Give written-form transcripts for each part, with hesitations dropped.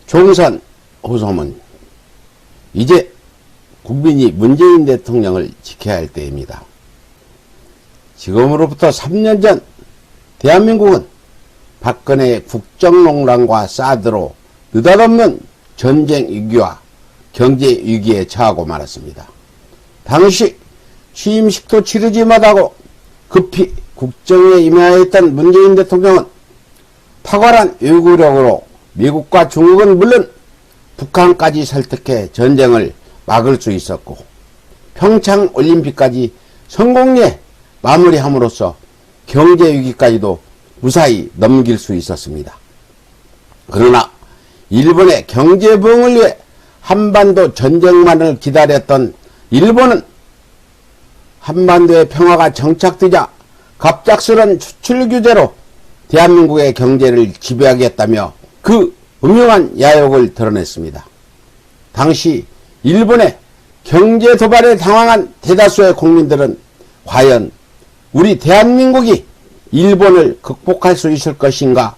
총선 호소문. 이제 국민이 문재인 대통령을 지켜야 할 때입니다. 지금으로부터 3년 전 대한민국은 박근혜의 국정농단과 사드로 느닷없는 전쟁 위기와 경제 위기에 처하고 말았습니다. 당시 취임식도 치르지 못하고 급히 국정에 임하였던 문재인 대통령은 탁월한 외교력으로 미국과 중국은 물론 북한까지 설득해 전쟁을 막을 수 있었고 평창올림픽까지 성공리에 마무리함으로써 경제위기까지도 무사히 넘길 수 있었습니다. 그러나 일본의 경제부흥을 위해 한반도 전쟁만을 기다렸던 일본은 한반도의 평화가 정착되자 갑작스런 수출 규제로 대한민국의 경제를 지배하겠다며 그 음흉한 야욕을 드러냈습니다. 당시 일본의 경제 도발에 당황한 대다수의 국민들은 과연 우리 대한민국이 일본을 극복할 수 있을 것인가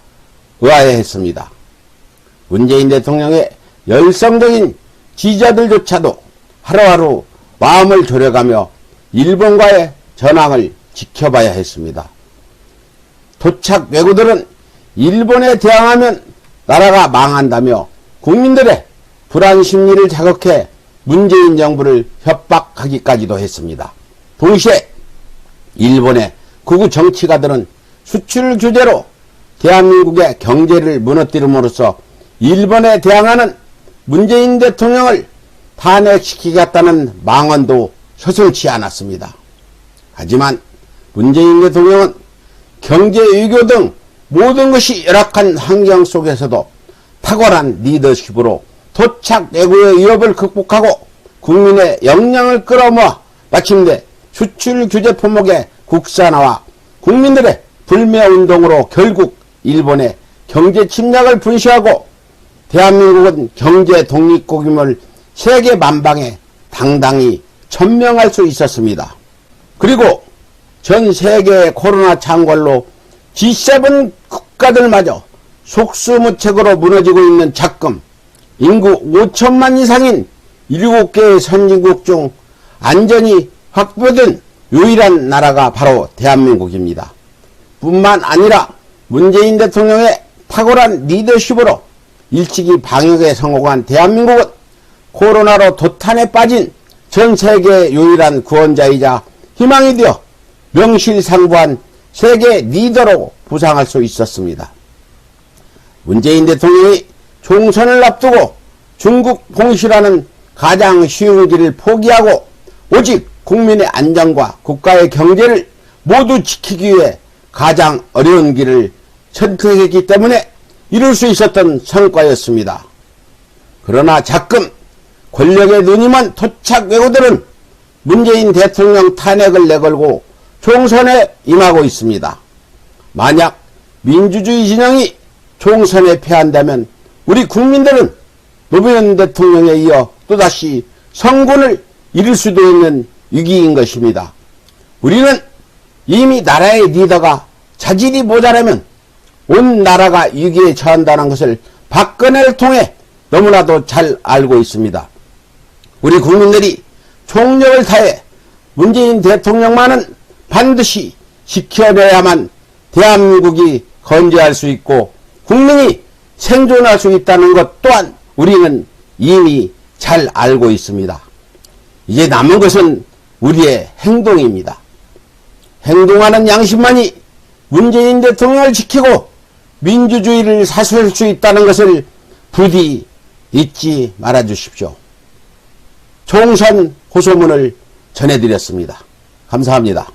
의아해했습니다. 문재인 대통령의 열성적인 지지자들조차도 하루하루 마음을 졸여가며 일본과의 전황을 지켜봐야 했습니다. 토착 왜구들은 일본에 대항하면 나라가 망한다며 국민들의 불안 심리를 자극해 문재인 정부를 협박하기까지도 했습니다. 동시에 일본의 극우 정치가들은 수출 규제로 대한민국의 경제를 무너뜨림으로써 일본에 대항하는 문재인 대통령을 탄핵시키겠다는 망언도 서슴지 않았습니다. 하지만 문재인 대통령은 경제, 외교 등 모든 것이 열악한 환경 속에서도 탁월한 리더십으로 토착 내구의 위협을 극복하고 국민의 역량을 끌어모아 마침내 수출 규제 품목의 국산화와 국민들의 불매운동으로 결국 일본의 경제 침략을 분시하고 대한민국은 경제 독립국임을 세계 만방에 당당히 천명할 수 있었습니다. 그리고 전 세계의 코로나 창궐로 G7 국가들마저 속수무책으로 무너지고 있는 작금 인구 5천만 이상인 7개의 선진국 중 안전이 확보된 유일한 나라가 바로 대한민국입니다. 뿐만 아니라 문재인 대통령의 탁월한 리더십으로 일찍이 방역에 성공한 대한민국은 코로나로 도탄에 빠진 전 세계의 유일한 구원자이자 희망이 되어 명실상부한 세계 리더로 부상할 수 있었습니다. 문재인 대통령이 총선을 앞두고 중국 봉쇄라는 가장 쉬운 길을 포기하고 오직 국민의 안전과 국가의 경제를 모두 지키기 위해 가장 어려운 길을 선택했기 때문에 이룰 수 있었던 성과였습니다. 그러나 자금, 권력에 눈이먼 토착 왜구들은 문재인 대통령 탄핵을 내걸고 총선에 임하고 있습니다. 만약 민주주의 진영이 총선에 패한다면 우리 국민들은 노무현 대통령에 이어 또다시 성군을 잃을 수도 있는 위기인 것입니다. 우리는 이미 나라의 리더가 자질이 모자라면 온 나라가 위기에 처한다는 것을 박근혜를 통해 너무나도 잘 알고 있습니다. 우리 국민들이 총력을 다해 문재인 대통령만은 반드시 지켜내야만 대한민국이 건재할 수 있고 국민이 생존할 수 있다는 것 또한 우리는 이미 잘 알고 있습니다. 이제 남은 것은 우리의 행동입니다. 행동하는 양심만이 문재인 대통령을 지키고 민주주의를 사수할 수 있다는 것을 부디 잊지 말아 주십시오. 총선 호소문을 전해드렸습니다. 감사합니다.